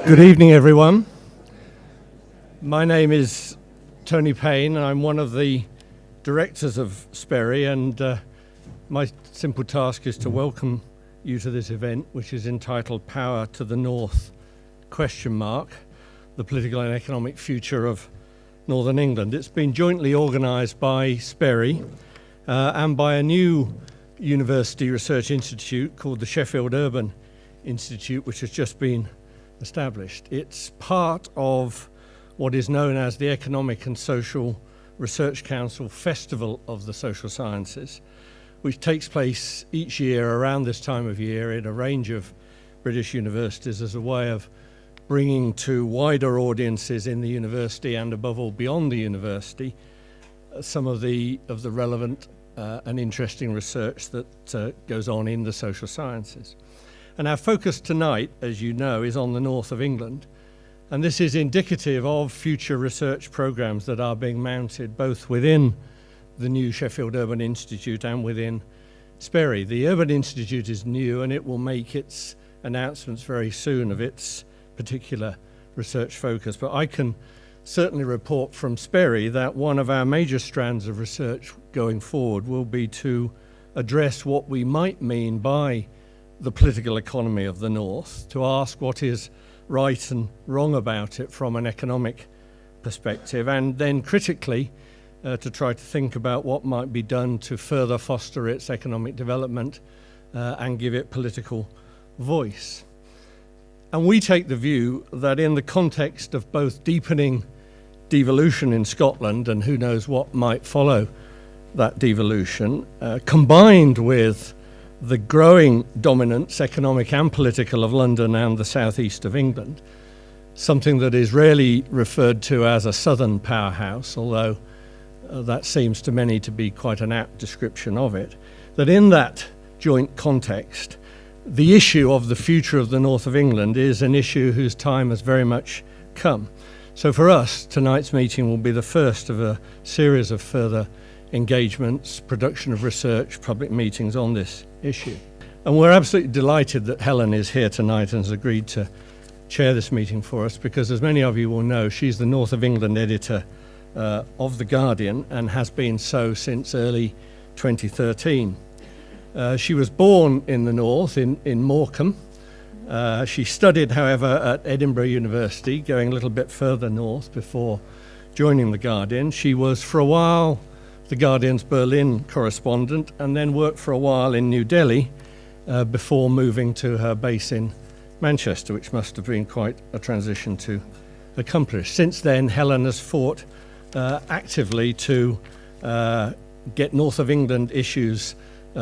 Good evening, everyone. My name is Tony Payne, and I'm one of the directors of SPERI, and my simple task is to welcome you to this event, which is entitled Power to the North, ? The Political and Economic Future of Northern England. It's been jointly organised by SPERI and by a new university research institute called the Sheffield Urban Institute, which has just been established. It's part of what is known as the Economic and Social Research Council Festival of the Social Sciences, which takes place each year around this time of year in a range of British universities as a way of bringing to wider audiences in the university and above all beyond the university some of the relevant and interesting research that goes on in the social sciences. And our focus tonight, as you know, is on the north of England. And this is indicative of future research programmes that are being mounted both within the new Sheffield Urban Institute and within SPERI. The Urban Institute is new, and it will make its announcements very soon of its particular research focus. But I can certainly report from SPERI that one of our major strands of research going forward will be to address what we might mean by the political economy of the North, to ask what is right and wrong about it from an economic perspective, and then critically to try to think about what might be done to further foster its economic development and give it political voice. And we take the view that in the context of both deepening devolution in Scotland, and who knows what might follow that devolution, combined with the growing dominance, economic and political, of London and the southeast of England, something that is rarely referred to as a southern powerhouse, although that seems to many to be quite an apt description of it, that in that joint context, the issue of the future of the north of England is an issue whose time has very much come. So for us, tonight's meeting will be the first of a series of further engagements, production of research, public meetings on this issue. And we're absolutely delighted that Helen is here tonight and has agreed to chair this meeting for us, because as many of you will know, she's the North of England editor of The Guardian and has been so since early 2013. She was born in the north, in Morecambe. She studied, however, at Edinburgh University, going a little bit further north before joining The Guardian. She was for a while The Guardian's Berlin correspondent, and then worked for a while in New Delhi before moving to her base in Manchester, which must have been quite a transition to accomplish. Since then, Helen has fought actively to get North of England issues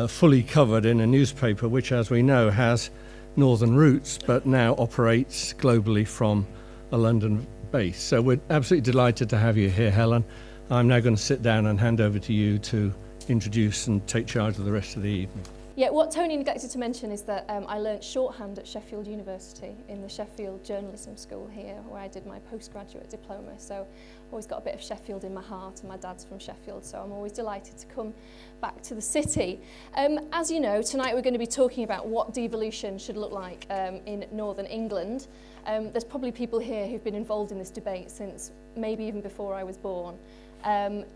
fully covered in a newspaper which, as we know, has northern roots but now operates globally from a London base. So we're absolutely delighted to have you here, Helen. I'm now going to sit down and hand over to you to introduce and take charge of the rest of the evening. Yeah, what Tony neglected to mention is that I learnt shorthand at Sheffield University in the Sheffield Journalism School here, where I did my postgraduate diploma. So I've always got a bit of Sheffield in my heart, and my dad's from Sheffield, so I'm always delighted to come back to the city. As you know, tonight we're going to be talking about what devolution should look like in Northern England. There's probably people here who've been involved in this debate since maybe even before I was born.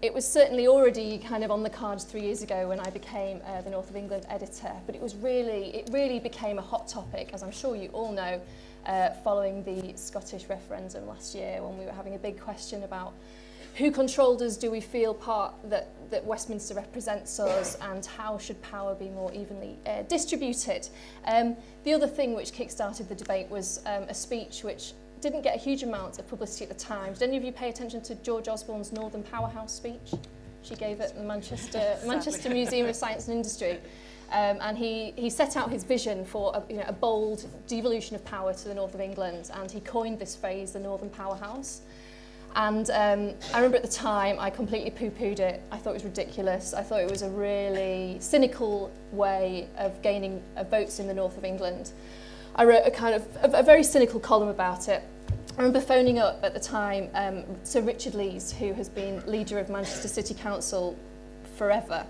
It was certainly already kind of on the cards 3 years ago when I became the North of England editor, but it really became a hot topic, as I'm sure you all know, following the Scottish referendum last year, when we were having a big question about who controlled us, do we feel part that Westminster represents us, and how should power be more evenly distributed. The other thing which kick-started the debate was a speech which didn't get a huge amount of publicity at the time. Did any of you pay attention to George Osborne's Northern Powerhouse speech? She gave it at the Manchester Museum of Science and Industry. And he set out his vision for a bold devolution of power to the north of England, and he coined this phrase, the Northern Powerhouse. And I remember at the time I completely poo-pooed it. I thought it was ridiculous. I thought it was a really cynical way of gaining votes in the north of England. I wrote a very cynical column about it. I remember phoning up at the time Sir Richard Lees, who has been leader of Manchester City Council forever,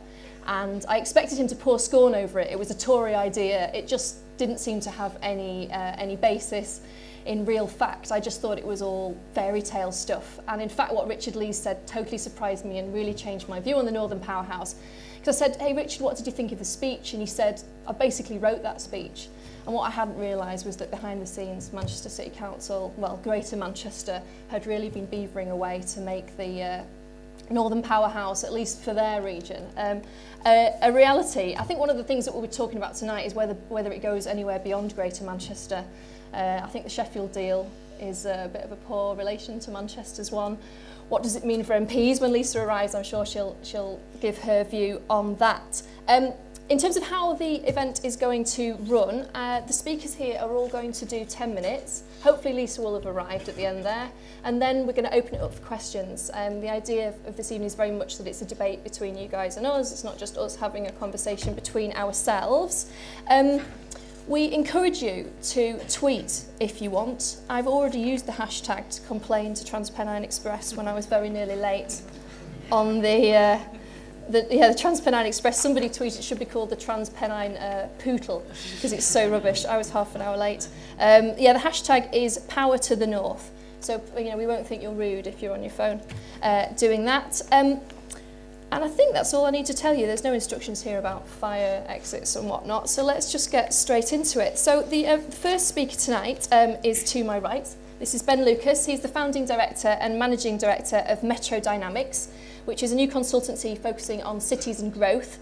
and I expected him to pour scorn over it. It was a Tory idea. It just didn't seem to have any basis. in real fact, I just thought it was all fairy tale stuff. And in fact, what Richard Lees said totally surprised me and really changed my view on the Northern Powerhouse. Because I said, hey Richard, what did you think of the speech? And he said, I basically wrote that speech. And what I hadn't realised was that behind the scenes, Manchester City Council, well, Greater Manchester, had really been beavering away to make the Northern Powerhouse, at least for their region, a reality. I think one of the things that we'll be talking about tonight is whether it goes anywhere beyond Greater Manchester. I think the Sheffield deal is a bit of a poor relation to Manchester's one. What does it mean for MPs? When Lisa arrives, I'm sure she'll give her view on that. In terms of how the event is going to run, the speakers here are all going to do 10 minutes. Hopefully Lisa will have arrived at the end there. And then we're going to open it up for questions. The idea of this evening is very much that it's a debate between you guys and us. It's not just us having a conversation between ourselves. We encourage you to tweet if you want. I've already used the hashtag to complain to TransPennine Express when I was very nearly late on the TransPennine Express. Somebody tweeted it should be called the TransPennine Pootle because it's so rubbish. I was half an hour late. The hashtag is Power to the North. So we won't think you're rude if you're on your phone doing that. And I think that's all I need to tell you. There's no instructions here about fire exits and whatnot. So let's just get straight into it. So the first speaker tonight is to my right. This is Ben Lucas. He's the founding director and managing director of Metro Dynamics, which is a new consultancy focusing on cities and growth.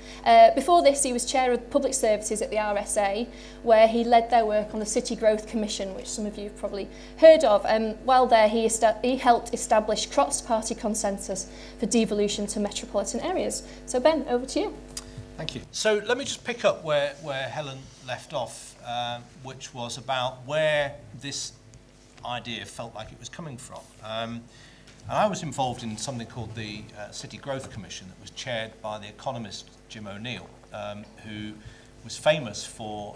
Before this, he was chair of public services at the RSA, where he led their work on the City Growth Commission, which some of you have probably heard of. While there, he helped establish cross-party consensus for devolution to metropolitan areas. So Ben, over to you. Thank you. So let me just pick up where Helen left off, which was about where this idea felt like it was coming from. And I was involved in something called the City Growth Commission that was chaired by the economist Jim O'Neill, who was famous for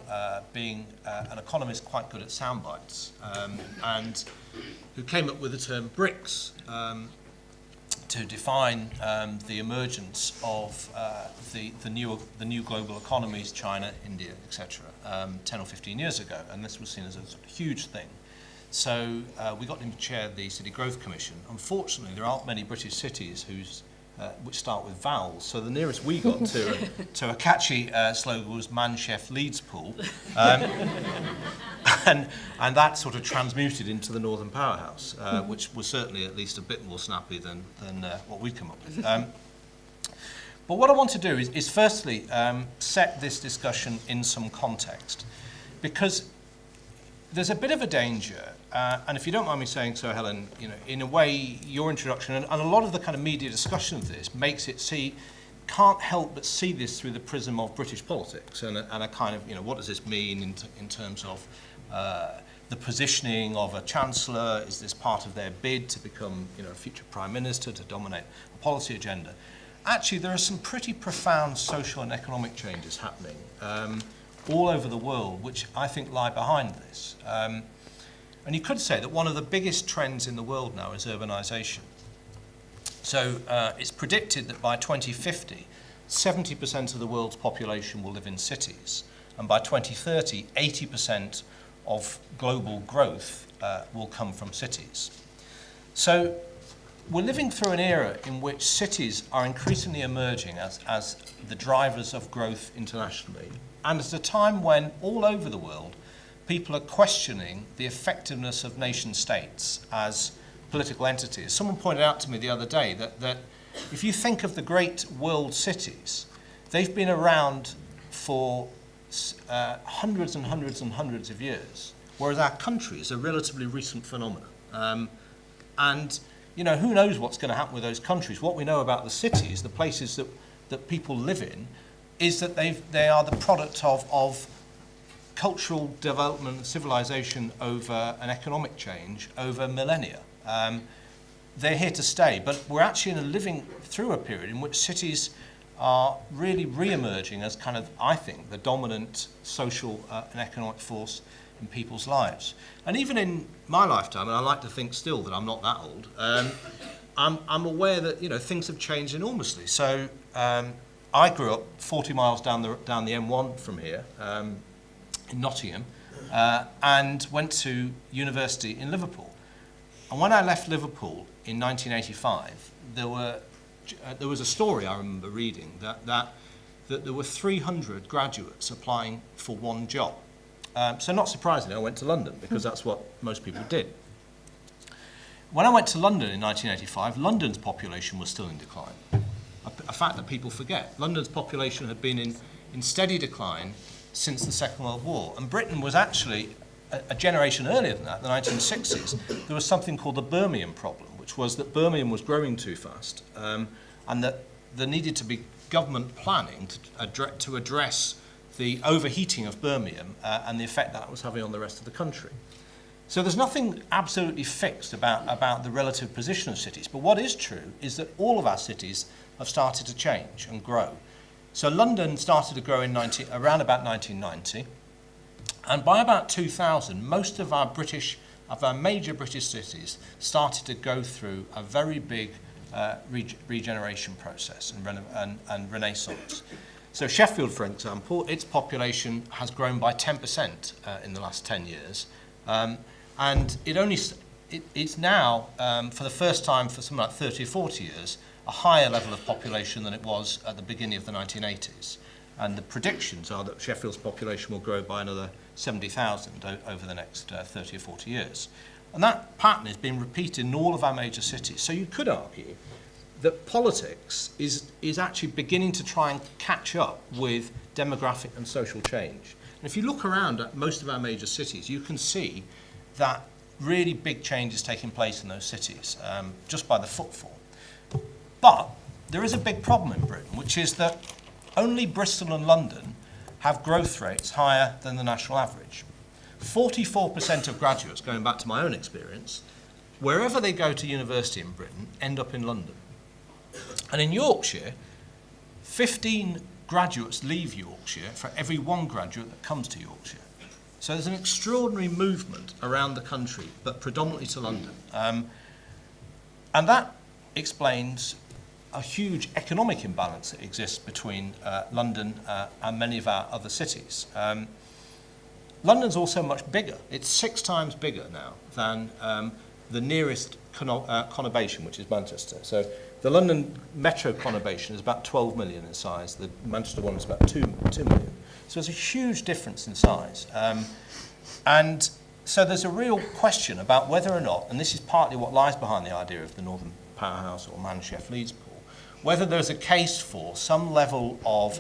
being an economist quite good at sound bites, and who came up with the term BRICS to define the emergence of the new global economies, China, India, etc., 10 or 15 years ago, and this was seen as a huge thing. So we got him to chair the City Growth Commission. Unfortunately, there aren't many British cities which start with vowels. So the nearest we got to a catchy slogan was Man Chef Leeds Pool. And that sort of transmuted into the Northern Powerhouse, which was certainly at least a bit more snappy than what we'd come up with. But what I want to do is firstly set this discussion in some context, because there's a bit of a danger, and if you don't mind me saying so, Helen, in a way, your introduction and a lot of the kind of media discussion of this makes it can't help but see this through the prism of British politics and a kind of, what does this mean in terms of the positioning of a chancellor? Is this part of their bid to become, a future prime minister, to dominate a policy agenda? Actually, there are some pretty profound social and economic changes happening all over the world, which I think lie behind this. And you could say that one of the biggest trends in the world now is urbanisation. So it's predicted that by 2050, 70% of the world's population will live in cities. And by 2030, 80% of global growth will come from cities. So we're living through an era in which cities are increasingly emerging as the drivers of growth internationally. And at a time when all over the world, people are questioning the effectiveness of nation states as political entities. Someone pointed out to me the other day that if you think of the great world cities, they've been around for hundreds and hundreds and hundreds of years, whereas our country is a relatively recent phenomenon. And who knows what's going to happen with those countries? What we know about the cities, the places that people live in, is that they are the product of cultural development and civilization over an economic change over millennia. They're here to stay, but we're actually living through a period in which cities are really re-emerging as kind of, I think, the dominant social and economic force in people's lives. And even in my lifetime, and I like to think still that I'm not that old, I'm aware that things have changed enormously. So I grew up 40 miles down the M1 from here, in Nottingham, and went to university in Liverpool. And when I left Liverpool in 1985, there was a story I remember reading that there were 300 graduates applying for one job. So not surprisingly, I went to London because that's what most people did. When I went to London in 1985, London's population was still in decline. A fact that people forget. London's population had been in steady decline since the Second World War. And Britain was actually a generation earlier than that, the 1960s. There was something called the Birmingham problem, which was that Birmingham was growing too fast, and that there needed to be government planning to address the overheating of Birmingham and the effect that was having on the rest of the country. So there's nothing absolutely fixed about the relative position of cities, but what is true is that all of our cities have started to change and grow. So London started to grow around about 1990, and by about 2000, most of our major British cities started to go through a very big regeneration process and renaissance. So Sheffield, for example, its population has grown by 10% in the last 10 years, and it's now, for the first time for something like 30 or 40 years, a higher level of population than it was at the beginning of the 1980s. And the predictions are that Sheffield's population will grow by another 70,000 over the next 30 or 40 years. And that pattern is being repeated in all of our major cities. So you could argue that politics is actually beginning to try and catch up with demographic and social change. And if you look around at most of our major cities, you can see that really big change is taking place in those cities, just by the footfall. But there is a big problem in Britain, which is that only Bristol and London have growth rates higher than the national average. 44% of graduates, going back to my own experience, wherever they go to university in Britain, end up in London. And in Yorkshire, 15 graduates leave Yorkshire for every one graduate that comes to Yorkshire. So there's an extraordinary movement around the country, but predominantly to London. And that explains a huge economic imbalance that exists between London and many of our other cities. London's also much bigger. It's 6 times bigger now than the nearest conurbation, which is Manchester. So the London metro conurbation is about 12 million in size. The Manchester one is about 2 million. So there's a huge difference in size. And so there's a real question about whether or not, and this is partly what lies behind the idea of the Northern Powerhouse or Man-Sheff-Leeds pool, whether there's a case for some level of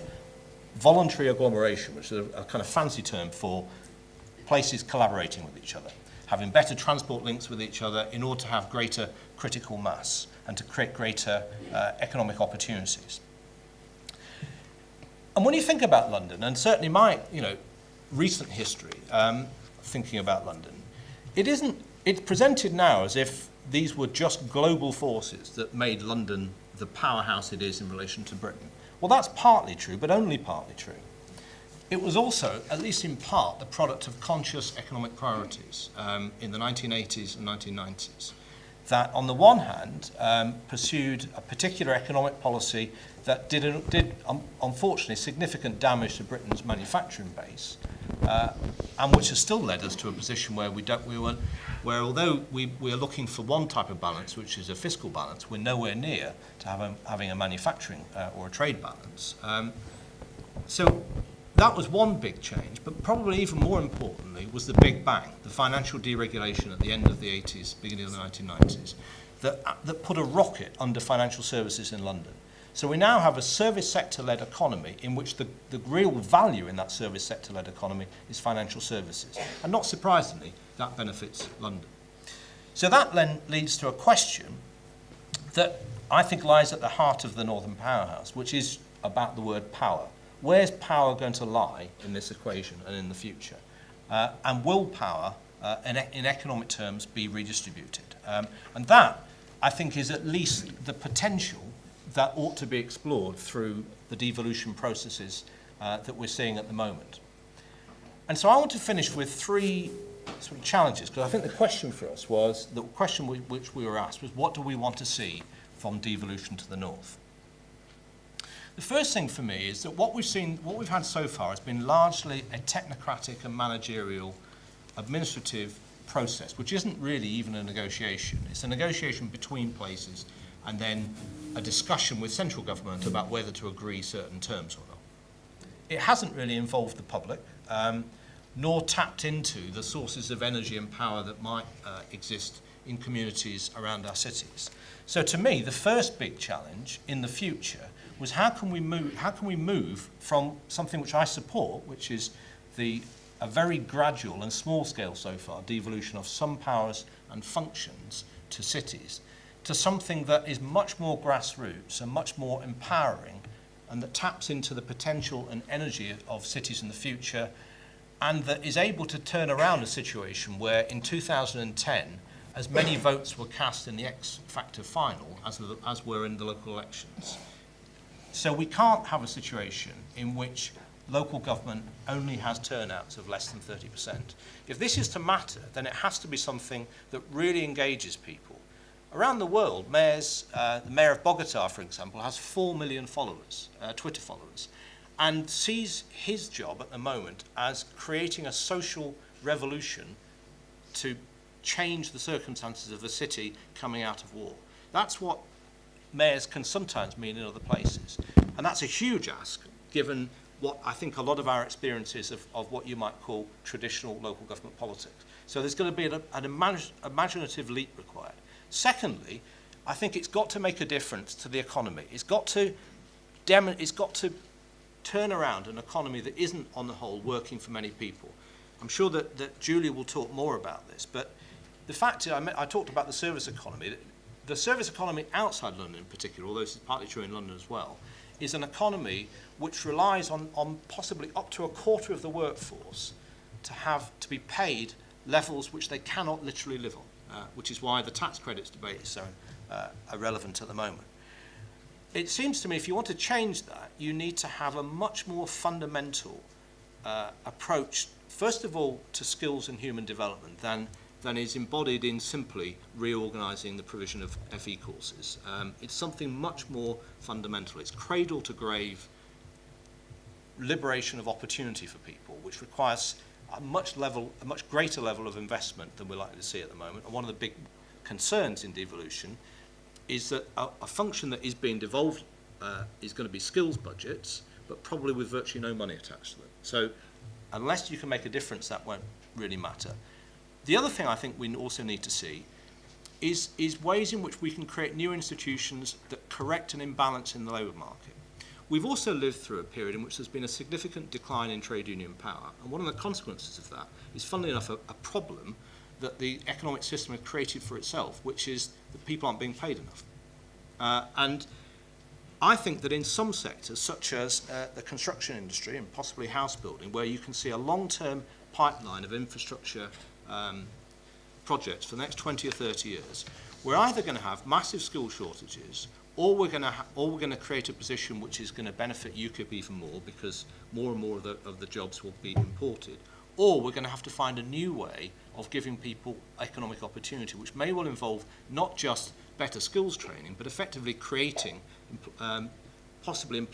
voluntary agglomeration, which is a kind of fancy term for places collaborating with each other, having better transport links with each other in order to have greater critical mass and to create greater economic opportunities. And when you think about London, and certainly my recent history thinking about London, it's presented now as if these were just global forces that made London the powerhouse it is in relation to Britain. Well, that's partly true, but only partly true. It was also, at least in part, the product of conscious economic priorities in the 1980s and 1990s that, on the one hand, pursued a particular economic policy that did unfortunately, significant damage to Britain's manufacturing base, and which has still led us to a position where although we are looking for one type of balance, which is a fiscal balance, we're nowhere near to having a manufacturing or a trade balance. So that was one big change, but probably even more importantly was the Big Bang, the financial deregulation at the end of the 80s, beginning of the 1990s, that put a rocket under financial services in London. So we now have a service sector-led economy in which the real value in that service sector-led economy is financial services. And not surprisingly, that benefits London. So that then leads to a question that I think lies at the heart of the Northern Powerhouse, which is about the word power. Where's power going to lie in this equation and in the future? And will power, in economic terms, be redistributed? And that, I think, is at least the potential that ought to be explored through the devolution processes that we're seeing at the moment. And so I want to finish with 3 sort of challenges, because I think the question for us was, the question which we were asked was, what do we want to see from devolution to the north? The first thing for me is that what we've had so far has been largely a technocratic and managerial administrative process, which isn't really even a negotiation. It's a negotiation between places and then a discussion with central government about whether to agree certain terms or not. It hasn't really involved the public, nor tapped into the sources of energy and power that might exist in communities around our cities. So to me, the first big challenge in the future was how can we move from something which I support, which is a very gradual and small scale so far devolution of some powers and functions to cities, to something that is much more grassroots and much more empowering, and that taps into the potential and energy of cities in the future, and that is able to turn around a situation where in 2010 as many votes were cast in the X Factor final as were in the local elections. So we can't have a situation in which local government only has turnouts of less than 30%. If this is to matter, then it has to be something that really engages people. Around the world, the mayor of Bogota, for example, has 4 million followers, Twitter followers, and sees his job at the moment as creating a social revolution to change the circumstances of the city coming out of war. That's what mayors can sometimes mean in other places. And that's a huge ask, given what I think a lot of our experiences of what you might call traditional local government politics. So there's going to be an imaginative leap required. Secondly, I think it's got to make a difference to the economy. It's got to turn around an economy that isn't, on the whole, working for many people. I'm sure that Julia will talk more about this, but the fact is, I talked about the service economy. The service economy outside London in particular, although this is partly true in London as well, is an economy which relies on possibly up to a quarter of the workforce to be paid levels which they cannot literally live on, which is why the tax credits debate is so irrelevant at the moment. It seems to me if you want to change that, you need to have a much more fundamental approach, first of all, to skills and human development than is embodied in simply reorganising the provision of FE courses. It's something much more fundamental. It's cradle to grave liberation of opportunity for people, which requires a much greater level of investment than we're likely to see at the moment. And one of the big concerns in devolution is that a function that is being devolved is going to be skills budgets, but probably with virtually no money attached to them. So unless you can make a difference, that won't really matter. The other thing I think we also need to see is ways in which we can create new institutions that correct an imbalance in the labour market. We've also lived through a period in which there's been a significant decline in trade union power, and one of the consequences of that is, funnily enough, a problem that the economic system has created for itself, which is that people aren't being paid enough. And I think that in some sectors, such as the construction industry and possibly house building, where you can see a long-term pipeline of infrastructure projects for the next 20 or 30 years, we're either going to have massive skill shortages, or we're going to create a position which is going to benefit UKIP even more, because more and more of the jobs will be imported, or we're going to have to find a new way of giving people economic opportunity, which may well involve not just better skills training, but effectively creating possibly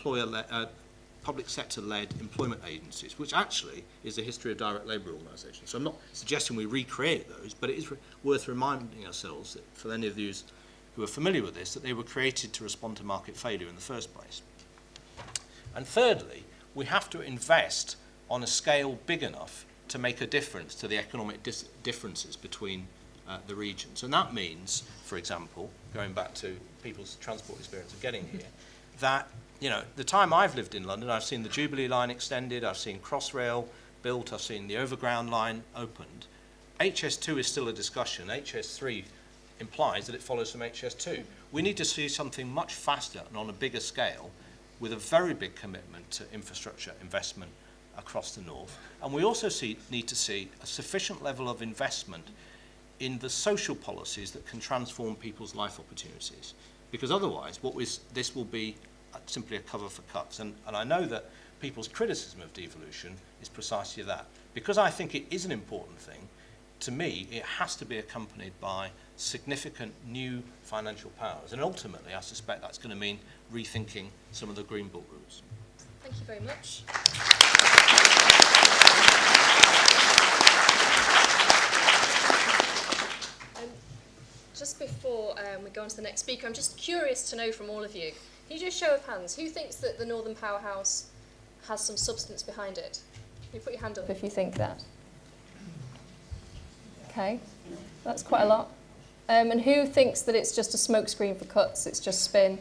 public sector-led employment agencies, which actually is a history of direct labour organisations. So I'm not suggesting we recreate those, but it is worth reminding ourselves that, for any of you who are familiar with this, that they were created to respond to market failure in the first place. And thirdly, we have to invest on a scale big enough to make a difference to the economic differences between the regions. And that means, for example, going back to people's transport experience of getting here, that the time I've lived in London, I've seen the Jubilee line extended, I've seen Crossrail built, I've seen the Overground line opened. HS2 is still a discussion. HS3 implies that it follows from HS2. We need to see something much faster and on a bigger scale, with a very big commitment to infrastructure investment across the north. And we also need to see a sufficient level of investment in the social policies that can transform people's life opportunities. Because otherwise, this will be simply a cover for cuts. And I know that people's criticism of devolution is precisely that. Because I think it is an important thing, to me, it has to be accompanied by significant new financial powers. And ultimately, I suspect that's going to mean rethinking some of the Green Book routes. Thank you very much. Just before we go on to the next speaker, I'm just curious to know from all of you, can you do a show of hands? Who thinks that the Northern Powerhouse has some substance behind it? Can you put your hand up if you think that? Okay, that's quite a lot. And who thinks that it's just a smokescreen for cuts, it's just spin?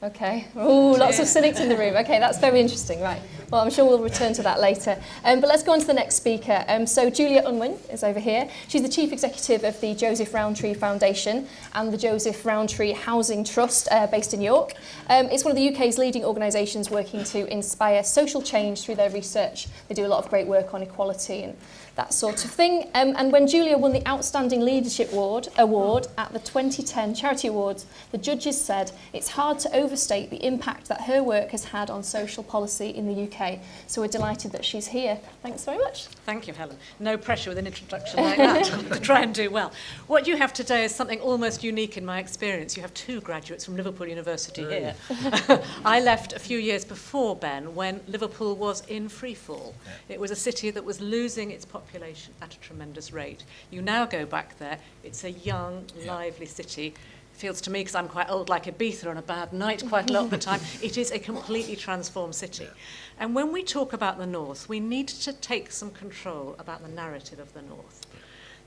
Okay. Oh, lots of cynics in the room. Okay, that's very interesting. Right. Well, I'm sure we'll return to that later. But let's go on to the next speaker. So Julia Unwin is over here. She's the Chief Executive of the Joseph Rowntree Foundation and the Joseph Rowntree Housing Trust based in York. It's one of the UK's leading organisations working to inspire social change through their research. They do a lot of great work on equality and that sort of thing. And when Julia won the Outstanding Leadership Award at the 2010 Charity Awards, the judges said it's hard to overstate the impact that her work has had on social policy in the UK. So we're delighted that she's here. Thanks very much. Thank you, Helen. No pressure with an introduction like that to try and do well. What you have today is something almost unique in my experience. You have two graduates from Liverpool University here. I left a few years before Ben when Liverpool was in freefall. Yeah. It was a city that was losing its population at a tremendous rate. You now go back there, it's a young, lively city. Feels to me, because I'm quite old, like Ibiza on a bad night quite a lot of the time. It is a completely transformed city. Yeah. And when we talk about the North, we need to take some control about the narrative of the North.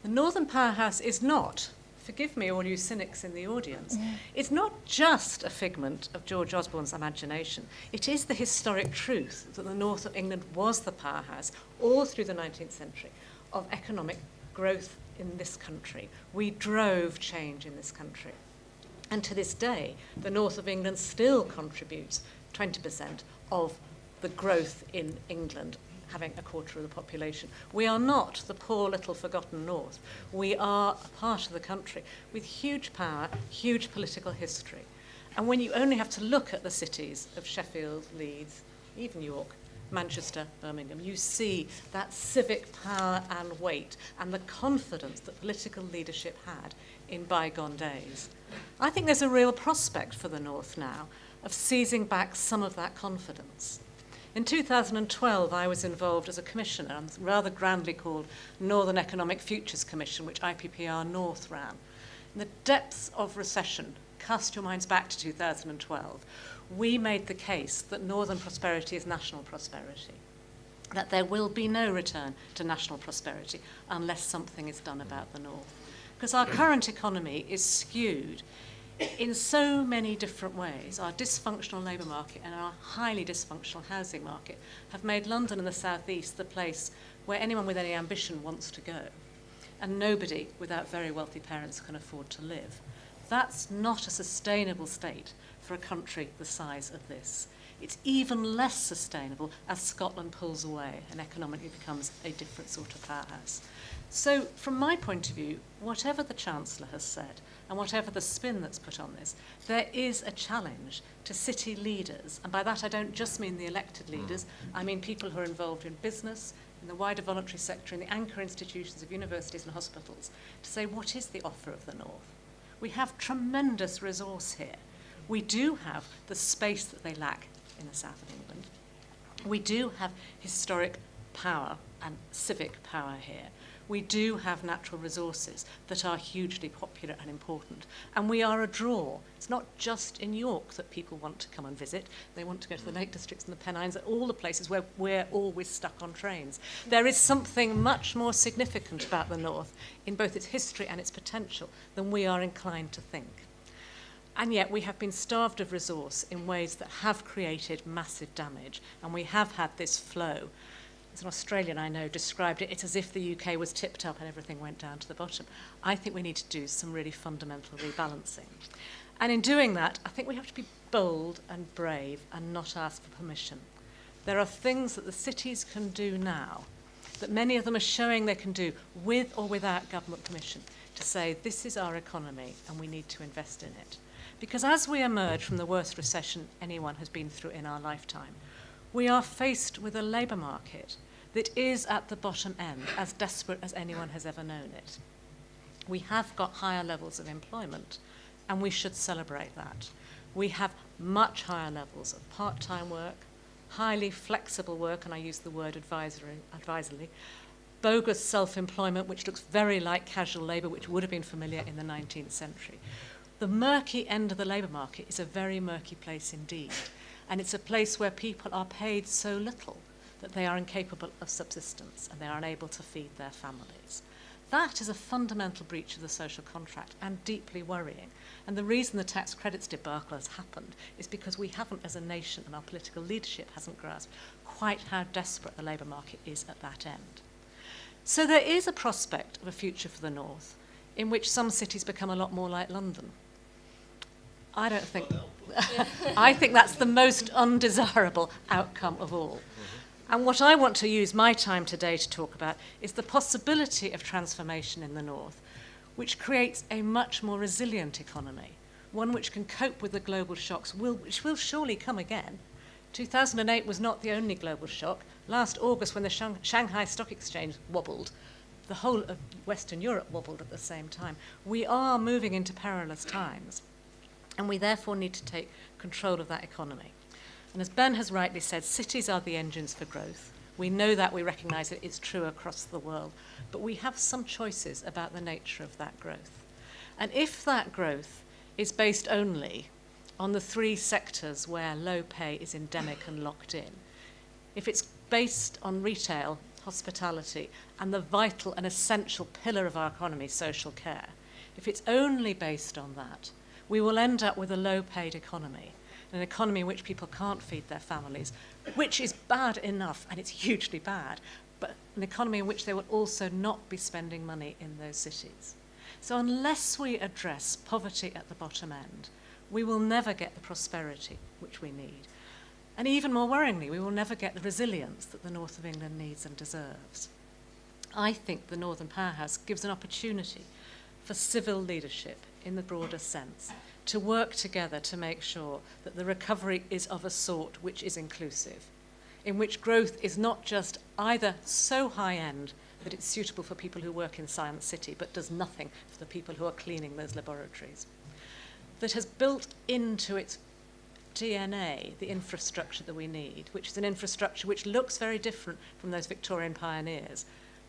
The Northern Powerhouse is not, forgive me all you cynics in the audience, it's not just a figment of George Osborne's imagination. It is the historic truth that the North of England was the powerhouse all through the 19th century of economic growth in this country. We drove change in this country. And to this day, the North of England still contributes 20% of the growth in England, having a quarter of the population. We are not the poor little forgotten North. We are a part of the country with huge power, huge political history. And when you only have to look at the cities of Sheffield, Leeds, even York, Manchester, Birmingham, you see that civic power and weight and the confidence that political leadership had in bygone days. I think there's a real prospect for the North now of seizing back some of that confidence. In 2012, I was involved as a commissioner on rather grandly called Northern Economic Futures Commission, which IPPR North ran. In the depths of recession, cast your minds back to 2012, we made the case that Northern prosperity is national prosperity, that there will be no return to national prosperity unless something is done about the North. Because our current economy is skewed in so many different ways. Our dysfunctional labour market and our highly dysfunctional housing market have made London and the South East the place where anyone with any ambition wants to go. And nobody without very wealthy parents can afford to live. That's not a sustainable state for a country the size of this. It's even less sustainable as Scotland pulls away and economically becomes a different sort of powerhouse. So from my point of view, whatever the Chancellor has said and whatever the spin that's put on this, there is a challenge to city leaders. And by that I don't just mean the elected leaders, I mean people who are involved in business, in the wider voluntary sector, in the anchor institutions of universities and hospitals, to say what is the offer of the North? We have tremendous resource here. We do have the space that they lack in the south of England. We do have historic power and civic power here. We do have natural resources that are hugely popular and important. And we are a draw. It's not just in York that people want to come and visit. They want to go to the Lake Districts and the Pennines, and all the places where we're always stuck on trains. There is something much more significant about the North in both its history and its potential than we are inclined to think. And yet we have been starved of resource in ways that have created massive damage, and we have had this flow. As an Australian I know described it, it's as if the UK was tipped up and everything went down to the bottom. I think we need to do some really fundamental rebalancing. And in doing that, I think we have to be bold and brave and not ask for permission. There are things that the cities can do now that many of them are showing they can do with or without government permission to say this is our economy and we need to invest in it. Because as we emerge from the worst recession anyone has been through in our lifetime, we are faced with a labour market that is at the bottom end as desperate as anyone has ever known it. We have got higher levels of employment, and we should celebrate that. We have much higher levels of part-time work, highly flexible work, and I use the word advisory, bogus self-employment, which looks very like casual labour, which would have been familiar in the 19th century. The murky end of the labour market is a very murky place indeed, and it's a place where people are paid so little that they are incapable of subsistence and they are unable to feed their families. That is a fundamental breach of the social contract and deeply worrying. And the reason the tax credits debacle has happened is because we haven't, as a nation, and our political leadership hasn't grasped quite how desperate the labour market is at that end. So there is a prospect of a future for the North in which some cities become a lot more like London. I don't think... I think that's the most undesirable outcome of all. And what I want to use my time today to talk about is the possibility of transformation in the North, which creates a much more resilient economy, one which can cope with the global shocks, which will surely come again. 2008 was not the only global shock. Last August, when the Shanghai Stock Exchange wobbled, the whole of Western Europe wobbled at the same time. We are moving into perilous times, and we therefore need to take control of that economy. And as Ben has rightly said, cities are the engines for growth. We know that, we recognise it, it's true across the world. But we have some choices about the nature of that growth. And if that growth is based only on the three sectors where low pay is endemic and locked in, if it's based on retail, hospitality, and the vital and essential pillar of our economy, social care, if it's only based on that, we will end up with a low-paid economy, an economy in which people can't feed their families, which is bad enough, and it's hugely bad, but an economy in which they will also not be spending money in those cities. So unless we address poverty at the bottom end, we will never get the prosperity which we need. And even more worryingly, we will never get the resilience that the North of England needs and deserves. I think the Northern Powerhouse gives an opportunity for civil leadership in the broader sense to work together to make sure that the recovery is of a sort which is inclusive, in which growth is not just either so high-end that it's suitable for people who work in Science City but does nothing for the people who are cleaning those laboratories, that has built into its DNA the infrastructure that we need, which is an infrastructure which looks very different from those Victorian pioneers.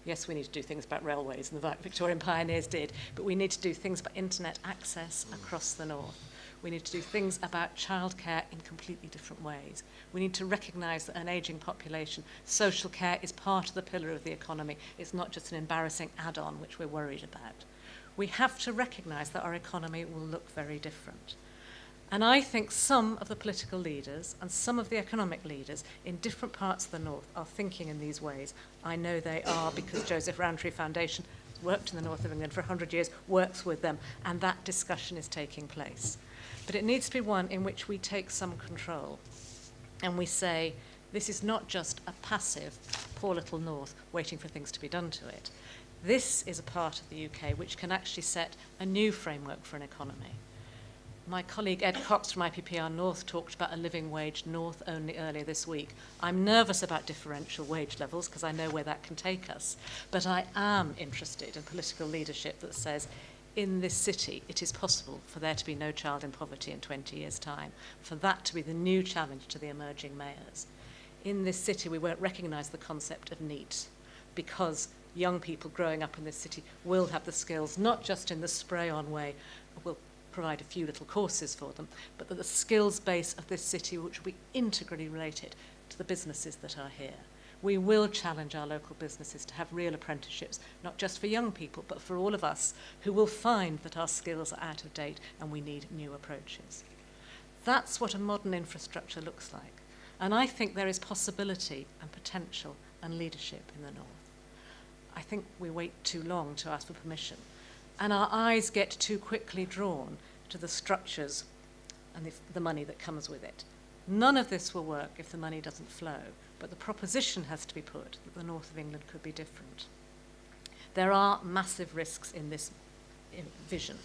Yes, we need to do things about railways, and the Victorian pioneers did, but we need to do things about internet access across the North. We need to do things about childcare in completely different ways. We need to recognise that an ageing population, social care is part of the pillar of the economy. It's not just an embarrassing add-on which we're worried about. We have to recognise that our economy will look very different. And I think some of the political leaders and some of the economic leaders in different parts of the North are thinking in these ways. I know they are because Joseph Rowntree Foundation has worked in the North of England for 100 years, works with them, and that discussion is taking place. But it needs to be one in which we take some control and we say, this is not just a passive, poor little North waiting for things to be done to it. This is a part of the UK which can actually set a new framework for an economy. My colleague Ed Cox from IPPR North talked about a living wage North only earlier this week. I'm nervous about differential wage levels because I know where that can take us. But I am interested in political leadership that says, in this city, it is possible for there to be no child in poverty in 20 years' time, for that to be the new challenge to the emerging mayors. In this city, we won't recognise the concept of NEET because young people growing up in this city will have the skills, not just in the spray-on way, will provide a few little courses for them, but that the skills base of this city which will be integrally related to the businesses that are here. We will challenge our local businesses to have real apprenticeships, not just for young people, but for all of us who will find that our skills are out of date and we need new approaches. That's what a modern infrastructure looks like. And I think there is possibility and potential and leadership in the North. I think we wait too long to ask for permission. And our eyes get too quickly drawn to the structures and the money that comes with it. None of this will work if the money doesn't flow, but the proposition has to be put that the North of England could be different. There are massive risks in this vision.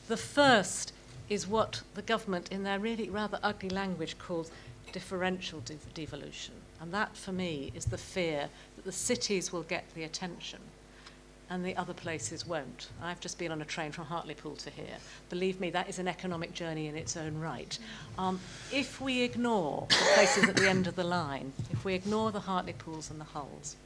The first is what the government, in their really rather ugly language, calls differential devolution. And that, for me, is the fear that that the cities will get the attention and the other places won't. I've just been on a train from Hartlepool to here. Believe me, that is an economic journey in its own right. If we ignore the places at the end of the line, if we ignore the Hartlepools and the Hulls,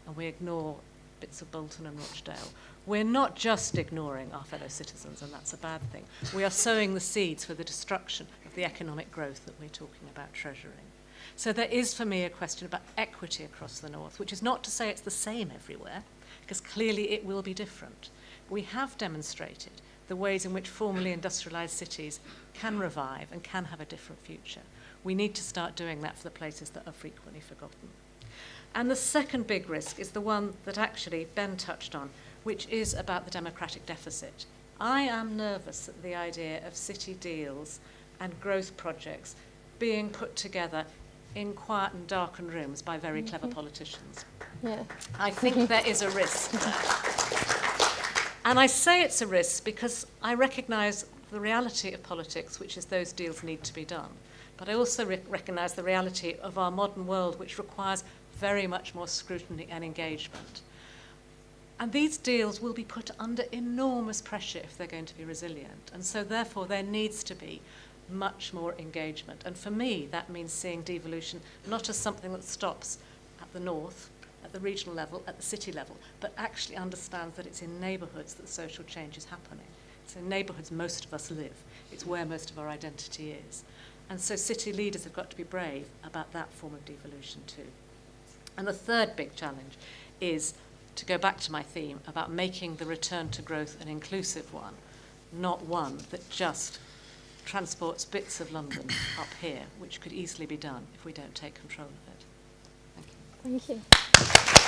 and we ignore bits of Bolton and Rochdale, we're not just ignoring our fellow citizens, and that's a bad thing. We are sowing the seeds for the destruction of the economic growth that we're talking about treasuring. So there is, for me, a question about equity across the north, which is not to say it's the same everywhere, because clearly it will be different. We have demonstrated the ways in which formerly industrialised cities can revive and can have a different future. We need to start doing that for the places that are frequently forgotten. And the second big risk is the one that actually Ben touched on, which is about the democratic deficit. I am nervous at the idea of city deals and growth projects being put together in quiet and darkened rooms by very clever politicians. Yeah. I think there is a risk there. And I say it's a risk because I recognise the reality of politics, which is those deals need to be done. But I also recognise the reality of our modern world, which requires very much more scrutiny and engagement. And these deals will be put under enormous pressure if they're going to be resilient. And so therefore there needs to be much more engagement. And for me, that means seeing devolution not as something that stops at the north, at the regional level, at the city level, but actually understands that it's in neighbourhoods that social change is happening. It's in neighbourhoods most of us live. It's where most of our identity is. And so city leaders have got to be brave about that form of devolution too. And the third big challenge is to go back to my theme about making the return to growth an inclusive one, not one that just transports bits of London up here, which could easily be done if we don't take control of it. Thank you. Thank you.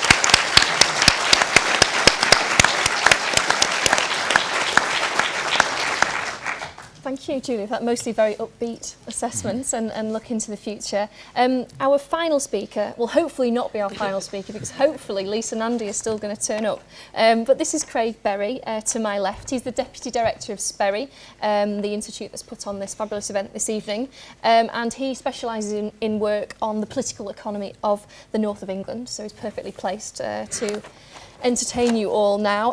Thank you, Julie, for that mostly very upbeat assessments and look into the future. Our final speaker will hopefully not be our final speaker because hopefully Lisa Nandy is still going to turn up. But this is Craig Berry to my left. He's the Deputy Director of SPERI, the institute that's put on this fabulous event this evening. And he specialises in work on the political economy of the north of England, so he's perfectly placed to entertain you all now.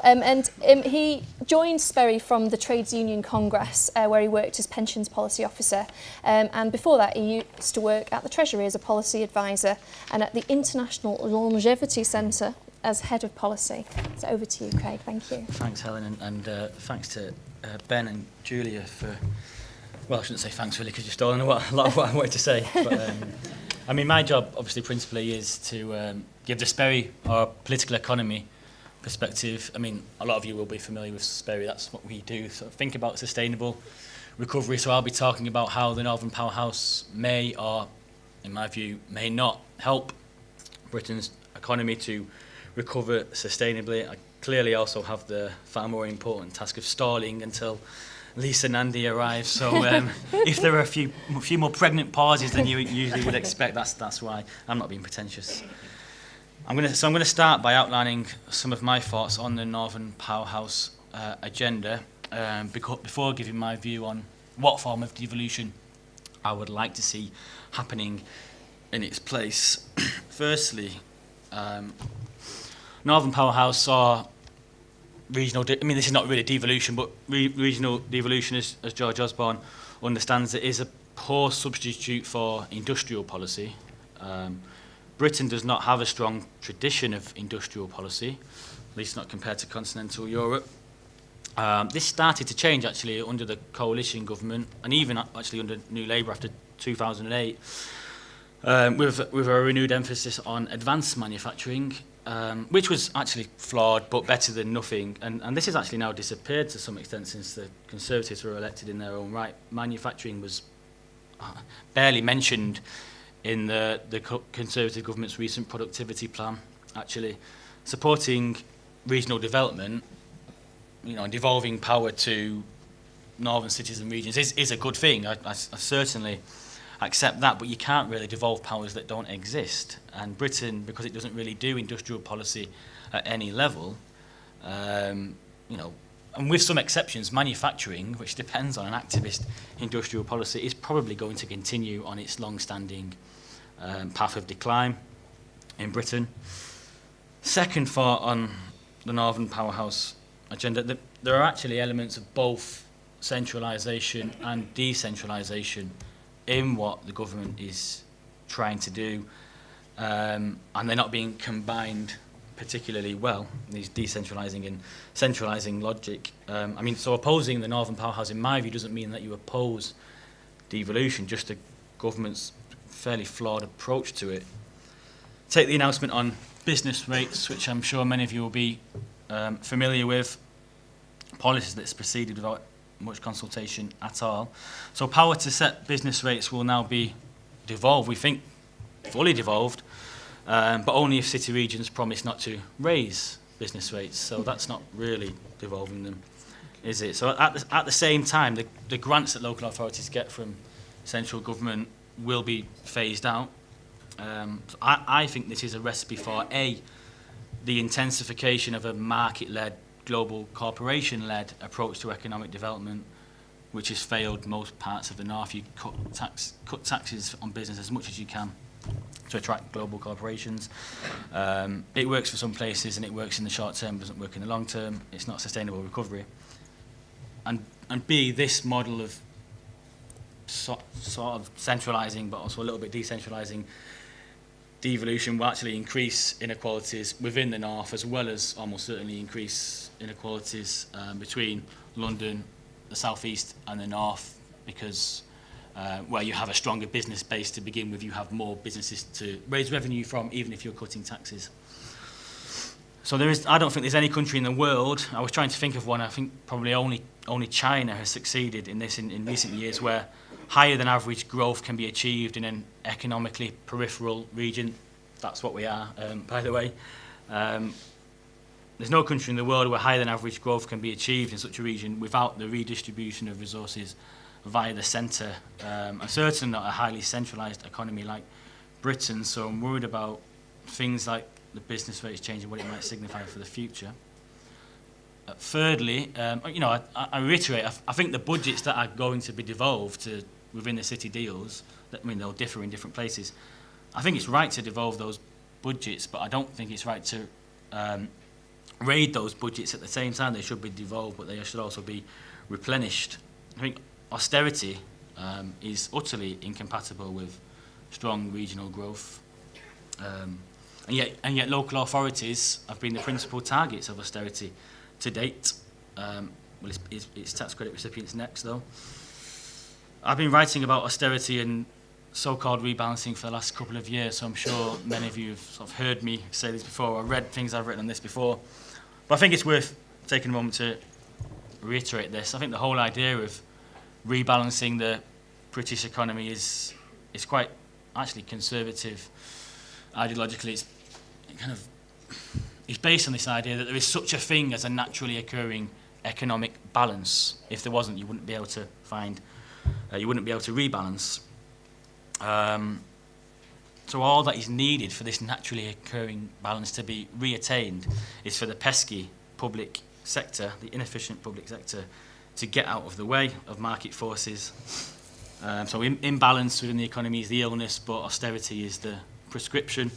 He joined SPERI from the Trades Union Congress, where he worked as Pensions Policy Officer. And before that, he used to work at the Treasury as a policy advisor and at the International Longevity Centre as Head of Policy. So over to you, Craig. Thank you. Thanks, Helen, and thanks to Ben and Julia for... Well, I shouldn't say thanks, really, because you've stolen a lot of what I wanted to say. But, I mean, my job, obviously, principally, is to give the SPERI, our political economy, perspective. I mean, a lot of you will be familiar with SPERI, that's what we do. So think about sustainable recovery. So I'll be talking about how the Northern Powerhouse may, or in my view, may not help Britain's economy to recover sustainably. I clearly also have the far more important task of stalling until Lisa Nandy arrives. So if there are a few more pregnant pauses than you usually would expect, that's why. I'm not being pretentious. I'm going to start by outlining some of my thoughts on the Northern Powerhouse agenda before giving my view on what form of devolution I would like to see happening in its place. Firstly, Northern Powerhouse or regional, I mean, this is not really devolution, but regional devolution, as George Osborne understands it, is a poor substitute for industrial policy. Britain does not have a strong tradition of industrial policy, at least not compared to continental Europe. This started to change actually under the coalition government, and even actually under New Labour after 2008, with a renewed emphasis on advanced manufacturing, which was actually flawed but better than nothing. And this has actually now disappeared to some extent since the Conservatives were elected in their own right. Manufacturing was barely mentioned in the Conservative government's recent productivity plan. Actually, supporting regional development, and devolving power to northern cities and regions is a good thing. I certainly accept that, but you can't really devolve powers that don't exist. And Britain, because it doesn't really do industrial policy at any level, and with some exceptions, manufacturing, which depends on an activist industrial policy, is probably going to continue on its long-standing path of decline in Britain. Second thought on the Northern Powerhouse agenda, there are actually elements of both centralisation and decentralisation in what the government is trying to do, and they're not being combined particularly well, these decentralising and centralising logic. I mean, so opposing the Northern Powerhouse, in my view, doesn't mean that you oppose devolution, just the government's fairly flawed approach to it. Take the announcement on business rates, which I'm sure many of you will be familiar with, policies that's proceeded without much consultation at all. So power to set business rates will now be devolved, we think fully devolved, but only if city regions promise not to raise business rates. So that's not really devolving them, is it? So at the same time, the grants that local authorities get from central government will be phased out. So I think this is a recipe for the intensification of a market-led, global corporation-led approach to economic development, which has failed most parts of the north. You cut taxes on business as much as you can to attract global corporations. It works for some places and it works in the short term, doesn't work in the long term. It's not sustainable recovery. And B, this model of sort of centralising but also a little bit decentralising devolution will actually increase inequalities within the north, as well as almost certainly increase inequalities between London, the southeast and the north, because where you have a stronger business base to begin with, you have more businesses to raise revenue from, even if you're cutting taxes. So I don't think there's any country in the world, I was trying to think of one, I think probably only China has succeeded in this in recent years, where higher than average growth can be achieved in an economically peripheral region. That's what we are, by the way. There's no country in the world where higher than average growth can be achieved in such a region without the redistribution of resources via the centre, and certainly not a highly centralised economy like Britain. So I'm worried about things like the business rates change and what it might signify for the future. Thirdly, I reiterate, I think the budgets that are going to be devolved within the city deals, they'll differ in different places. I think it's right to devolve those budgets, but I don't think it's right to raid those budgets at the same time. They should be devolved, but they should also be replenished. I think austerity is utterly incompatible with strong regional growth. And yet local authorities have been the principal targets of austerity to date. Well, it's tax credit recipients next, though. I've been writing about austerity and so-called rebalancing for the last couple of years, so I'm sure many of you have sort of heard me say this before or read things I've written on this before. But I think it's worth taking a moment to reiterate this. I think the whole idea of rebalancing the British economy is quite actually conservative. Ideologically, it's based on this idea that there is such a thing as a naturally occurring economic balance. If there wasn't, you wouldn't be able to rebalance. So all that is needed for this naturally occurring balance to be reattained is for the pesky public sector, the inefficient public sector, to get out of the way of market forces. So imbalance within the economy is the illness, but austerity is the prescription.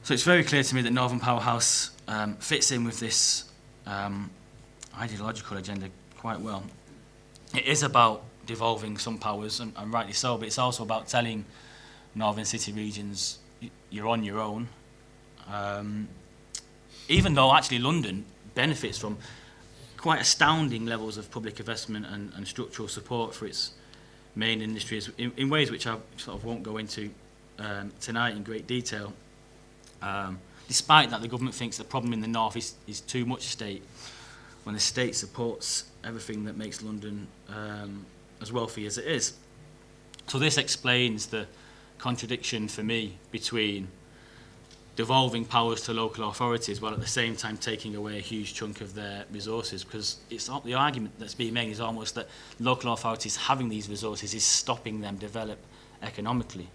So it's very clear to me that Northern Powerhouse fits in with this ideological agenda quite well. It is about devolving some powers, and rightly so, but it's also about telling northern city regions you're on your own. Even though actually London benefits from quite astounding levels of public investment and structural support for its main industries in ways which I sort of won't go into tonight in great detail. Despite that, the government thinks the problem in the north is too much state, when the state supports everything that makes London as wealthy as it is. So this explains the contradiction for me between devolving powers to local authorities while at the same time taking away a huge chunk of their resources, because the argument that's being made is almost that local authorities having these resources is stopping them develop economically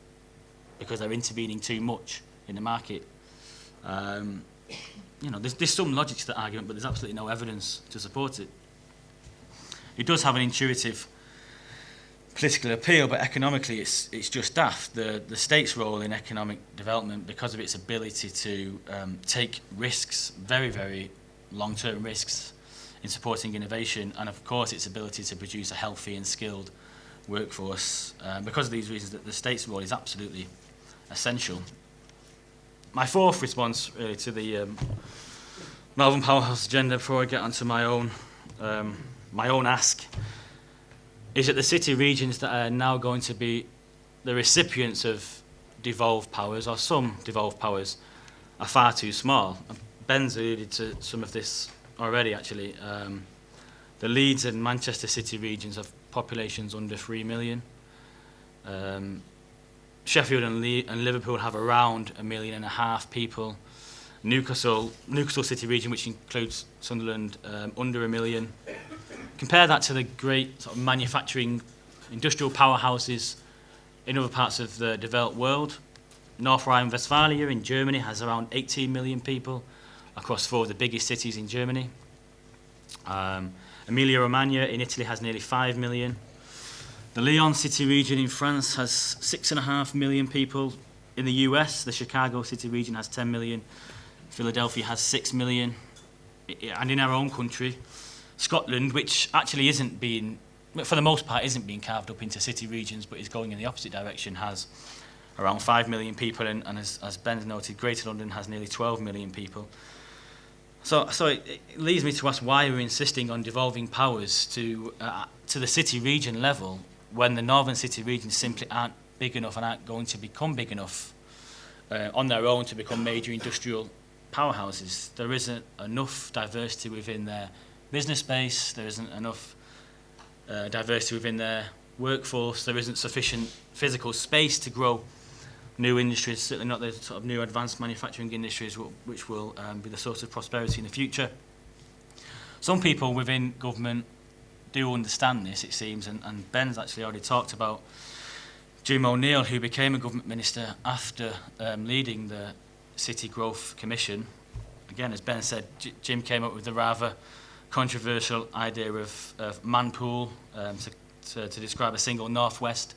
because they're intervening too much in the market. There's some logic to that argument, but there's absolutely no evidence to support it. It does have an intuitive political appeal, but economically it's just daft. The state's role in economic development, because of its ability to take risks, very, very long-term risks in supporting innovation, and of course its ability to produce a healthy and skilled workforce. Because of these reasons, that the state's role is absolutely essential. My fourth response really to the Northern Powerhouse agenda, before I get onto my own ask, is that the city regions that are now going to be the recipients of devolved powers, or some devolved powers, are far too small. Ben's alluded to some of this already, actually. The Leeds and Manchester city regions have populations under 3 million. Sheffield and Liverpool have around 1.5 million people. Newcastle city region, which includes Sunderland, under 1 million. Compare that to the great sort of manufacturing industrial powerhouses in other parts of the developed world. North Rhine-Westphalia in Germany has around 18 million people across 4 of the biggest cities in Germany. Emilia-Romagna in Italy has nearly 5 million. The Lyon city region in France has 6.5 million people. In the US, the Chicago city region has 10 million. Philadelphia has 6 million. And in our own country, Scotland, which actually isn't being, for the most part, isn't being carved up into city regions, but is going in the opposite direction, has around 5 million people. And as Ben's noted, Greater London has nearly 12 million people. So it leads me to ask why we're insisting on devolving powers to the city region level when the northern city regions simply aren't big enough and aren't going to become big enough on their own to become major industrial powerhouses. There isn't enough diversity within their business base, there isn't enough diversity within their workforce, there isn't sufficient physical space to grow new industries, certainly not the sort of new advanced manufacturing industries which will be the source of prosperity in the future. Some people within government do understand this, it seems, and Ben's actually already talked about Jim O'Neill, who became a government minister after leading the City Growth Commission. Again, as Ben said, Jim came up with the rather controversial idea of manpool to describe a single northwest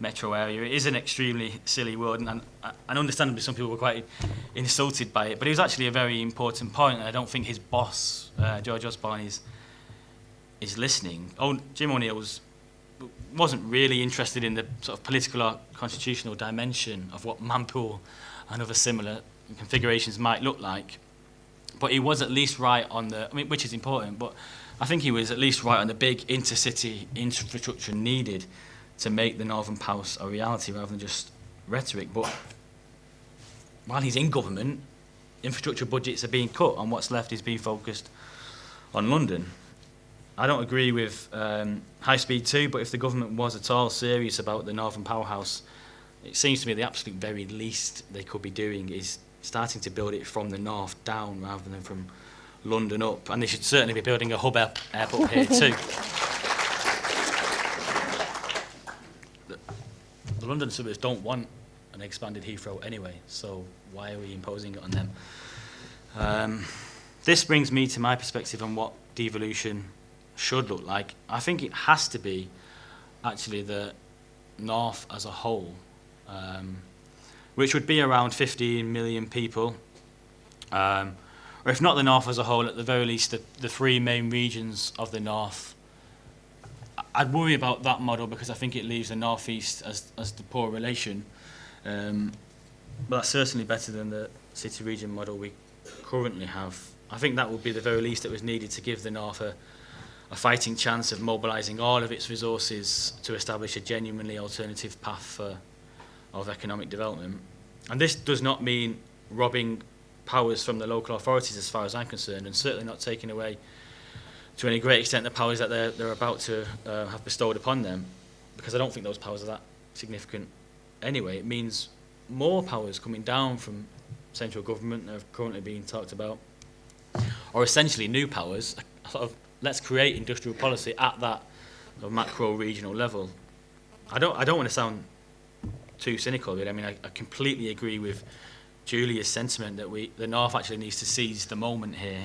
metro area. It is an extremely silly word, and understandably some people were quite insulted by it, but it was actually a very important point, and I don't think his boss, George Osborne, is listening. Jim O'Neill wasn't really interested in the sort of political or constitutional dimension of what manpool and other similar configurations might look like, but he was at least right on the, which is important, but I think he was at least right on the big intercity infrastructure needed to make the Northern Powerhouse a reality rather than just rhetoric. But while he's in government, infrastructure budgets are being cut and what's left is being focused on London. I don't agree with High Speed 2, but if the government was at all serious about the Northern Powerhouse, it seems to me the absolute very least they could be doing is starting to build it from the north down rather than from London up. And they should certainly be building a hub airport here too. The London suburbs don't want an expanded Heathrow anyway, so why are we imposing it on them? This brings me to my perspective on what devolution should look like. I think it has to be actually the north as a whole, which would be around 15 million people, or if not the north as a whole, at the very least the 3 main regions of the north. I'd worry about that model because I think it leaves the northeast as the poor relation, but that's certainly better than the city region model we currently have. I think that would be the very least that was needed to give the north a fighting chance of mobilising all of its resources to establish a genuinely alternative path of economic development. And this does not mean robbing powers from the local authorities as far as I'm concerned, and certainly not taking away to any great extent the powers that they're about to have bestowed upon them, because I don't think those powers are that significant anyway. It means more powers coming down from central government that are currently being talked about, or essentially new powers, sort of let's create industrial policy at that sort of macro regional level. I don't want to sound too cynical, really. I mean, I completely agree with Julia's sentiment that the North actually needs to seize the moment here.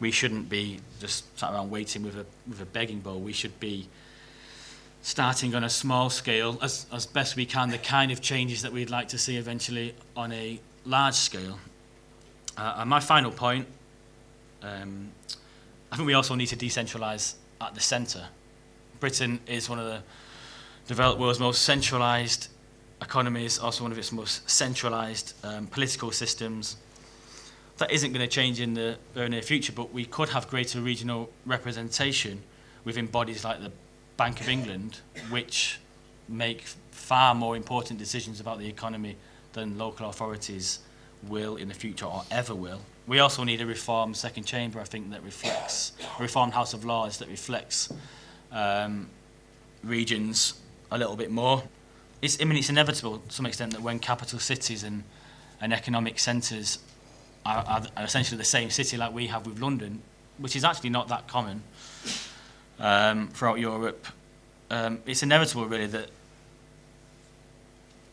We shouldn't be just sat around waiting with a begging bowl. We should be starting on a small scale, as best we can, the kind of changes that we'd like to see eventually on a large scale. And my final point, I think we also need to decentralise at the centre. Britain is one of the developed world's most centralised economies, also one of its most centralised political systems. That isn't going to change in the very near future, but we could have greater regional representation within bodies like the Bank of England, which make far more important decisions about the economy than local authorities will in the future or ever will. We also need a reformed second chamber, I think, that reflects, a reformed House of Lords that reflects regions a little bit more. It's inevitable to some extent that when capital cities and economic centres are essentially the same city like we have with London, which is actually not that common throughout Europe, it's inevitable really that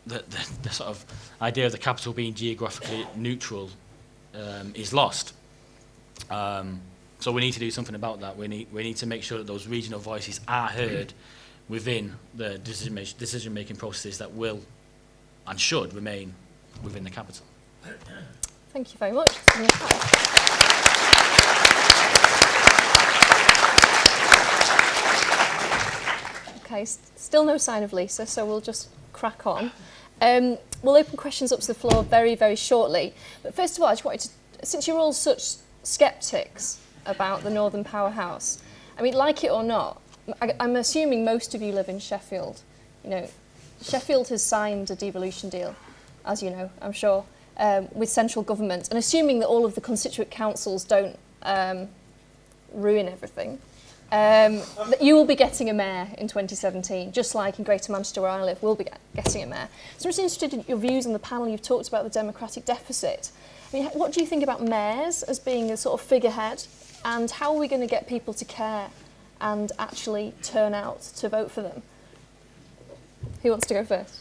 the sort of idea of the capital being geographically neutral is lost. So we need to do something about that. We need to make sure that those regional voices are heard within the decision-making processes that will and should remain within the capital. Thank you very much. Okay, still no sign of Lisa, so we'll just crack on. We'll open questions up to the floor very, very shortly. But first of all, I just wanted to, since you're all such sceptics about the Northern Powerhouse, I mean, like it or not, I'm assuming most of you live in Sheffield. You know, Sheffield has signed a devolution deal, as you know, I'm sure, with central government, and assuming that all of the constituent councils don't ruin everything, that you will be getting a mayor in 2017, just like in Greater Manchester where I live, we'll be getting a mayor. So I'm just interested in your views on the panel. You've talked about the democratic deficit. I mean, what do you think about mayors as being a sort of figurehead, and how are we going to get people to care and actually turn out to vote for them? Who wants to go first?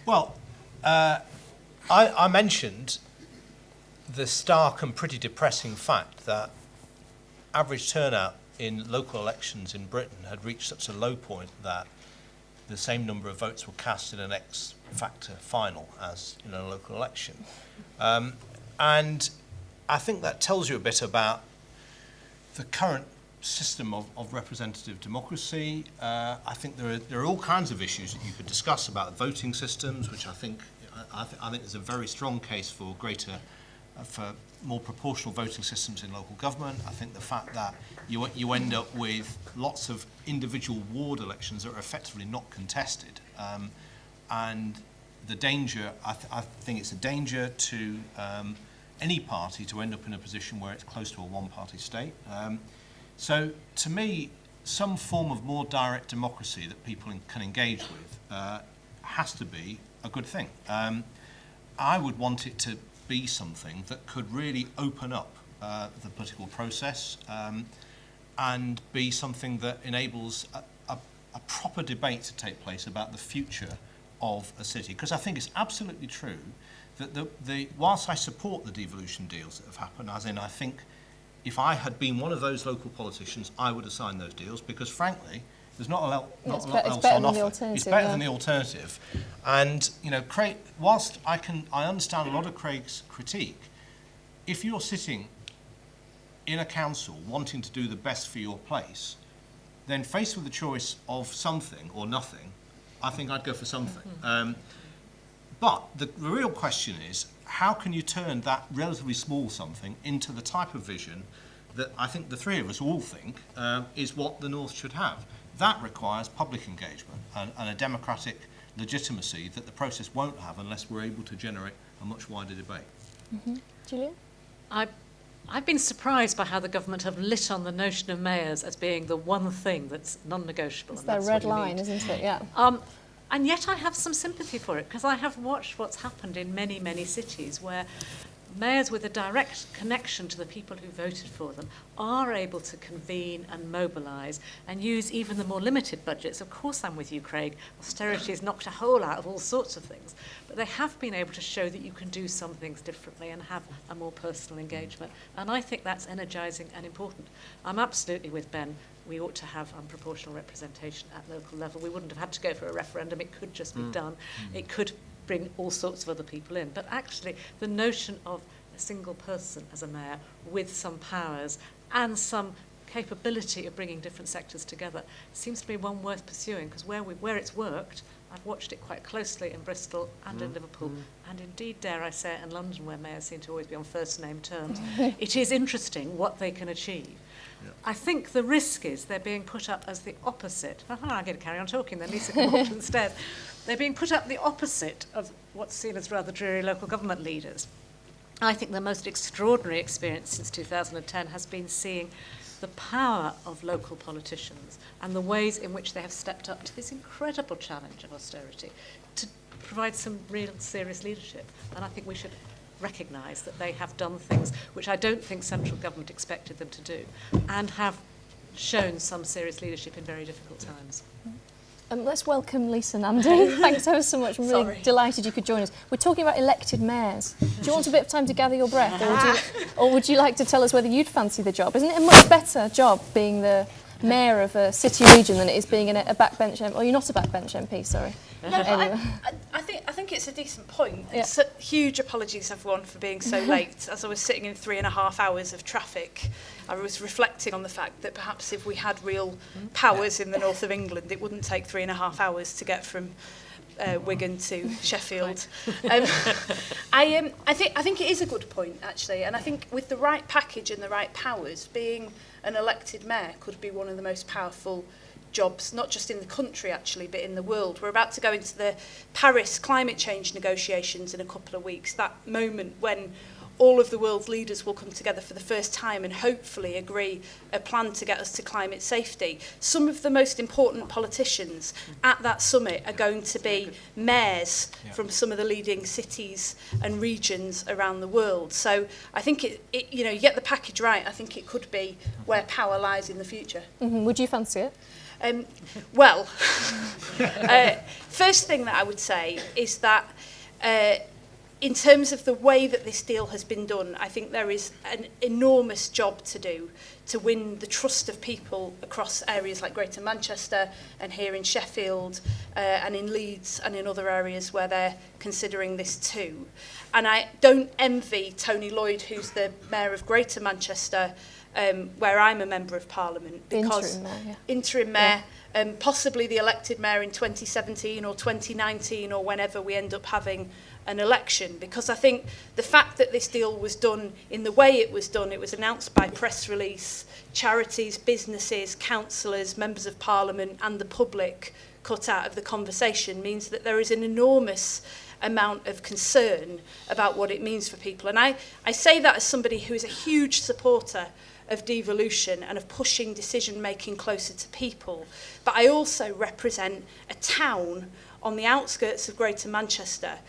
Well, I mentioned the stark and pretty depressing fact that average turnout in local elections in Britain had reached such a low point that the same number of votes were cast in an X-factor final as in a local election. And I think that tells you a bit about the current system of representative democracy. I think there are all kinds of issues that you could discuss about voting systems, which I think there's a very strong case for more proportional voting systems in local government. I think the fact that you end up with lots of individual ward elections that are effectively not contested, and the danger, I think it's a danger to any party to end up in a position where it's close to a one-party state. So to me, some form of more direct democracy that people can engage with has to be a good thing. I would want it to be something that could really open up the political process and be something that enables a proper debate to take place about the future of a city. Because I think it's absolutely true that whilst I support the devolution deals that have happened, as in I think if I had been one of those local politicians, I would have signed those deals, because frankly, there's not a lot else on offer. It's better than the alternative. And you know, whilst I understand a lot of Craig's critique, if you're sitting in a council wanting to do the best for your place, then faced with the choice of something or nothing, I think I'd go for something. But the real question is, how can you turn that relatively small something into the type of vision that I think the three of us all think is what the North should have? That requires public engagement and a democratic legitimacy that the process won't have unless we're able to generate a much wider debate. Mm-hmm. Julia? I've been surprised by how the government have lit on the notion of mayors as being the one thing that's non-negotiable. It's their red line, isn't it? Yeah. And yet I have some sympathy for it, because I have watched what's happened in many, many cities where mayors with a direct connection to the people who voted for them are able to convene and mobilise and use even the more limited budgets. Of course, I'm with you, Craig. Austerity has knocked a hole out of all sorts of things. But they have been able to show that you can do some things differently and have a more personal engagement. And I think that's energising and important. I'm absolutely with Ben. We ought to have unproportional representation at local level. We wouldn't have had to go for a referendum. It could just be done. It could bring all sorts of other people in. But actually, the notion of a single person as a mayor with some powers and some capability of bringing different sectors together seems to be one worth pursuing, because where it's worked, I've watched it quite closely in Bristol and in Liverpool, and indeed, dare I say it, in London, where mayors seem to always be on first-name terms. It is interesting what they can achieve. Yeah. I think the risk is they're being put up as the opposite. I'm going to carry on talking then, Lisa can walk instead. They're being put up the opposite of what's seen as rather dreary local government leaders. I think the most extraordinary experience since 2010 has been seeing the power of local politicians and the ways in which they have stepped up to this incredible challenge of austerity to provide some real serious leadership. And I think we should recognise that they have done things which I don't think central government expected them to do, and have shown some serious leadership in very difficult times. Let's welcome Lisa Nandy. Thanks ever so much. I'm really delighted you could join us. We're talking about elected mayors. Do you want a bit of time to gather your breath, or would you like to tell us whether you'd fancy the job? Isn't it a much better job being the mayor of a city region than it is being a backbench MP? Oh, you're not a backbench MP, sorry. No, anyway. I think it's a decent point. Yeah. So, huge apologies, everyone, for being so late. As I was sitting in 3.5 hours of traffic, I was reflecting on the fact that perhaps if we had real powers in the north of England, it wouldn't take 3.5 hours to get from Wigan to Sheffield. I think it is a good point, actually, and I think with the right package and the right powers, being an elected mayor could be one of the most powerful jobs, not just in the country actually, but in the world. We're about to go into the Paris climate change negotiations in a couple of weeks, that moment when all of the world's leaders will come together for the first time and hopefully agree a plan to get us to climate safety. Some of the most important politicians at that summit are going to be mayors from some of the leading cities and regions around the world. So I think you get the package right. I think it could be where power lies in the future. Would you fancy it? First thing that I would say is that in terms of the way that this deal has been done, I think there is an enormous job to do to win the trust of people across areas like Greater Manchester and here in Sheffield and in Leeds and in other areas where they're considering this too. And I don't envy Tony Lloyd, who's the Mayor of Greater Manchester, where I'm a Member of Parliament, because interim mayor, possibly the elected mayor in 2017 or 2019 or whenever we end up having an election, because I think the fact that this deal was done in the way it was done, it was announced by press release, charities, businesses, councillors, members of Parliament and the public cut out of the conversation, means that there is an enormous amount of concern about what it means for people. And I say that as somebody who is a huge supporter of devolution and of pushing decision making closer to people, but I also represent a town on the outskirts of Greater Manchester,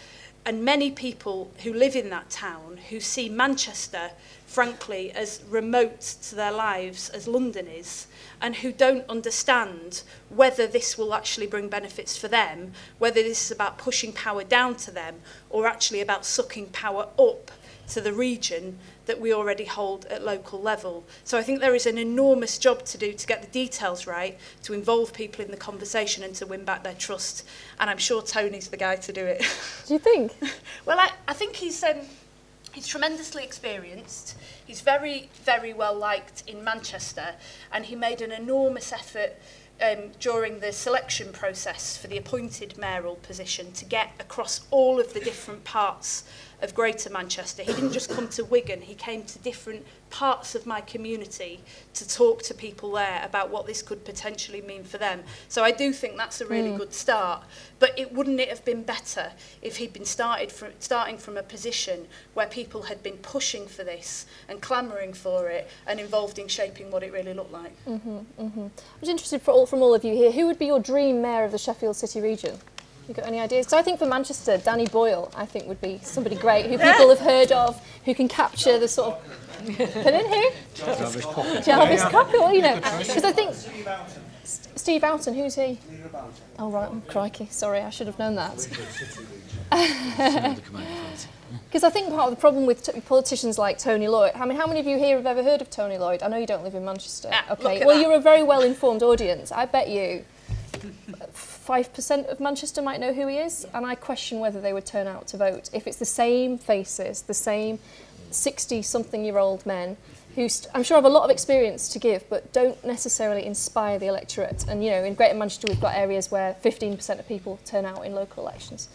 and many people who live in that town who see Manchester, frankly, as remote to their lives as London is, and who don't understand whether this will actually bring benefits for them, whether this is about pushing power down to them or actually about sucking power up to the region that we already hold at local level. So I think there is an enormous job to do to get the details right, to involve people in the conversation and to win back their trust. And I'm sure Tony's the guy to do it. Do you think? Well, I think he's tremendously experienced. He's very, very well liked in Manchester, and he made an enormous effort during the selection process for the appointed mayoral position to get across all of the different parts of Greater Manchester. He didn't just come to Wigan, he came to different parts of my community to talk to people there about what this could potentially mean for them. So I do think that's a really good start. But wouldn't it have been better if he'd been starting from a position where people had been pushing for this and clamouring for it and involved in shaping what it really looked like? I was interested from all of you here, who would be your dream mayor of the Sheffield City region? You got any ideas? Because I think for Manchester, Danny Boyle, I think would be somebody great who people have heard of, who can capture the sort of. Pardon, who? Jarvis Coppell. Well, you know, because I think Steve Oughton. Who's he? Oh right, crikey. Sorry, I should have known that. Because I think part of the problem with politicians like Tony Lloyd. I mean, how many of you here have ever heard of Tony Lloyd? I know you don't live in Manchester. Okay. Well, you're a very well-informed audience. I bet you 5% of Manchester might know who he is, and I question whether they would turn out to vote if it's the same faces, the same 60-something-year-old men who I'm sure have a lot of experience to give, but don't necessarily inspire the electorate. And you know, in Greater Manchester, we've got areas where 15% of people turn out in local elections.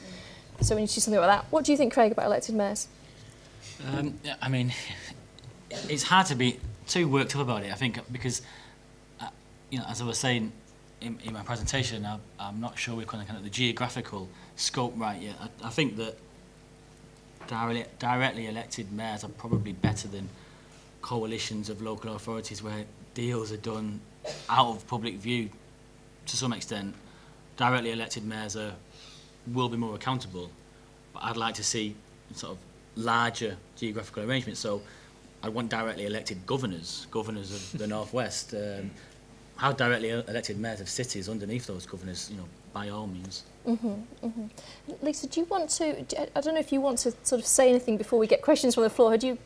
So we need to do something like that. What do you think, Craig, about elected mayors? I mean, it's hard to be too worked up about it, I think, because, you know, as I was saying in my presentation, I'm not sure we're kind of the geographical scope right yet. I think that directly elected mayors are probably better than coalitions of local authorities where deals are done out of public view to some extent. Directly elected mayors will be more accountable, but I'd like to see sort of larger geographical arrangements. So I want directly elected governors of the Northwest. Have directly elected mayors of cities underneath those governors, you know, by all means. Lisa, do you want to? I don't know if you want to sort of say anything before we get questions from the floor. Had you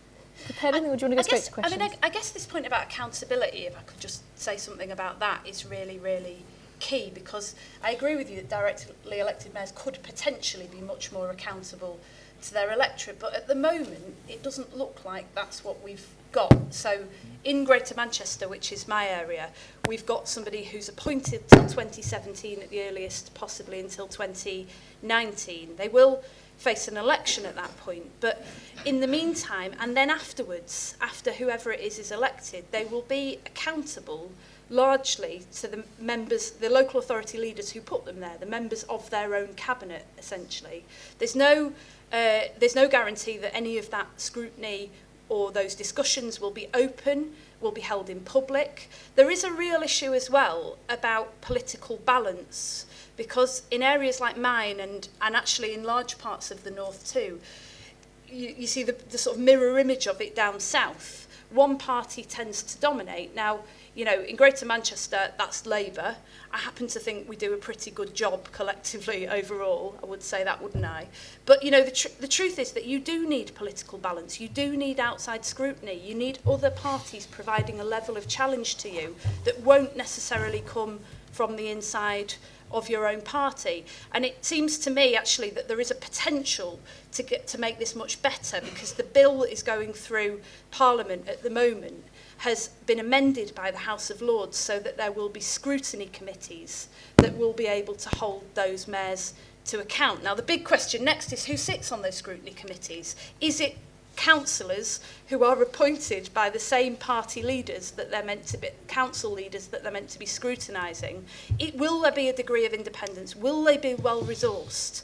prepared anything, or do you want to go straight to questions? I mean, I guess this point about accountability, if I could just say something about that, is really, really key, because I agree with you that directly elected mayors could potentially be much more accountable to their electorate, but at the moment it doesn't look like that's what we've got. So in Greater Manchester, which is my area, we've got somebody who's appointed till 2017 at the earliest, possibly until 2019. They will face an election at that point, but in the meantime, and then afterwards, after whoever it is elected, they will be accountable largely to the members, the local authority leaders who put them there, the members of their own cabinet, essentially. There's no guarantee that any of that scrutiny or those discussions will be open, will be held in public. There is a real issue as well about political balance, because in areas like mine and actually in large parts of the north too, you see the sort of mirror image of it down south. One party tends to dominate. Now, you know, in Greater Manchester, that's Labour. I happen to think we do a pretty good job collectively overall. I would say that, wouldn't I? But, you know, the truth is that you do need political balance. You do need outside scrutiny. You need other parties providing a level of challenge to you that won't necessarily come from the inside of your own party. And it seems to me, actually, that there is a potential to make this much better, because the bill that is going through Parliament at the moment has been amended by the House of Lords so that there will be scrutiny committees that will be able to hold those mayors to account. Now, the big question next is who sits on those scrutiny committees? Is it councillors who are appointed by the same party leaders that they're meant to be, council leaders that they're meant to be scrutinising? Will there be a degree of independence? Will they be well resourced?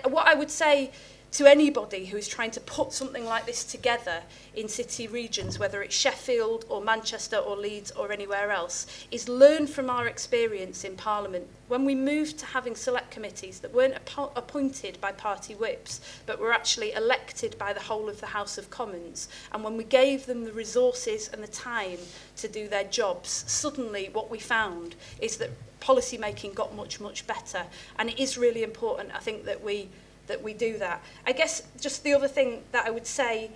What I would say to anybody who is trying to put something like this together in city regions, whether it's Sheffield or Manchester or Leeds or anywhere else, is learn from our experience in Parliament. When we moved to having select committees that weren't appointed by party whips, but were actually elected by the whole of the House of Commons, and when we gave them the resources and the time to do their jobs, suddenly what we found is that policy making got much, much better. And it is really important, I think, that we do that. I guess just the other thing that I would say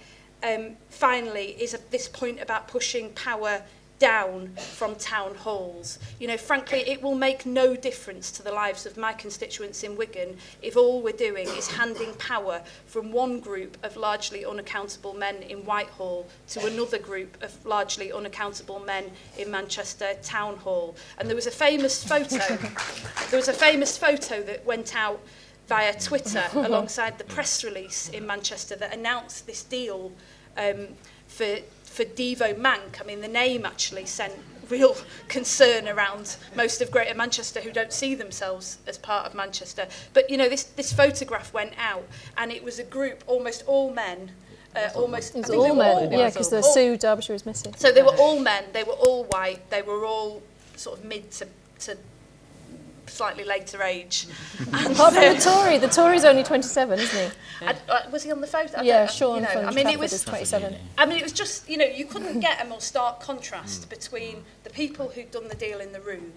finally is this point about pushing power down from town halls. You know, frankly, it will make no difference to the lives of my constituents in Wigan if all we're doing is handing power from one group of largely unaccountable men in Whitehall to another group of largely unaccountable men in Manchester Town Hall. And there was a famous photo that went out via Twitter alongside the press release in Manchester that announced this deal for Devo Mank. I mean, the name actually sent real concern around most of Greater Manchester who don't see themselves as part of Manchester. But, you know, this photograph went out and it was a group, almost all men. Almost it was all men, yeah, because the Sue Derbyshire was missing. So they were all men, they were all white, they were all sort of mid to slightly later age. Apart from the Tory's only 27, isn't he? Was he on the photo? Yeah, Sean I from mean, Trafford it was. is 27. I mean, it was just, you know, you couldn't get a more stark contrast between the people who'd done the deal in the room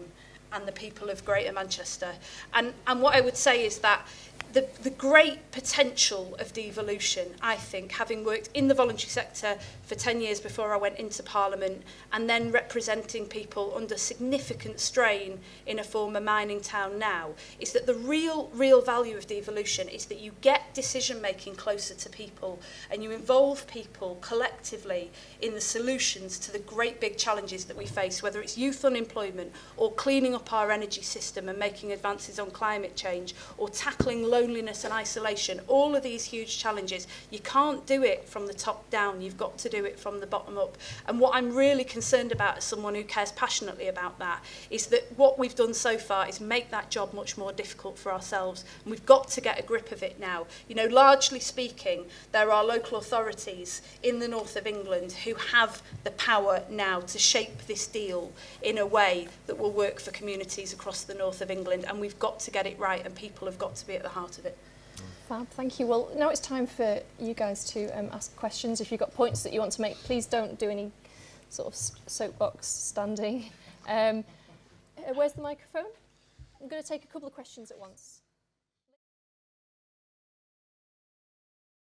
and the people of Greater Manchester. And what I would say is that the great potential of devolution, I think, having worked in the voluntary sector for 10 years before I went into Parliament, and then representing people under significant strain in a former mining town now, is that the real value of devolution is that you get decision making closer to people, and you involve people collectively in the solutions to the great big challenges that we face, whether it's youth unemployment or cleaning up our energy system and making advances on climate change, or tackling loneliness and isolation. All of these huge challenges, you can't do it from the top down, you've got to do it from the bottom up. And what I'm really concerned about as someone who cares passionately about that is that what we've done so far is make that job much more difficult for ourselves, and we've got to get a grip of it now. You know, largely speaking, there are local authorities in the north of England who have the power now to shape this deal in a way that will work for communities across the north of England, and we've got to get it right, and people have got to be at the heart of it. Fab, thank you. Well, now it's time for you guys to ask questions. If you've got points that you want to make, please don't do any sort of soapbox standing. Where's the microphone? I'm going to take a couple of questions at once.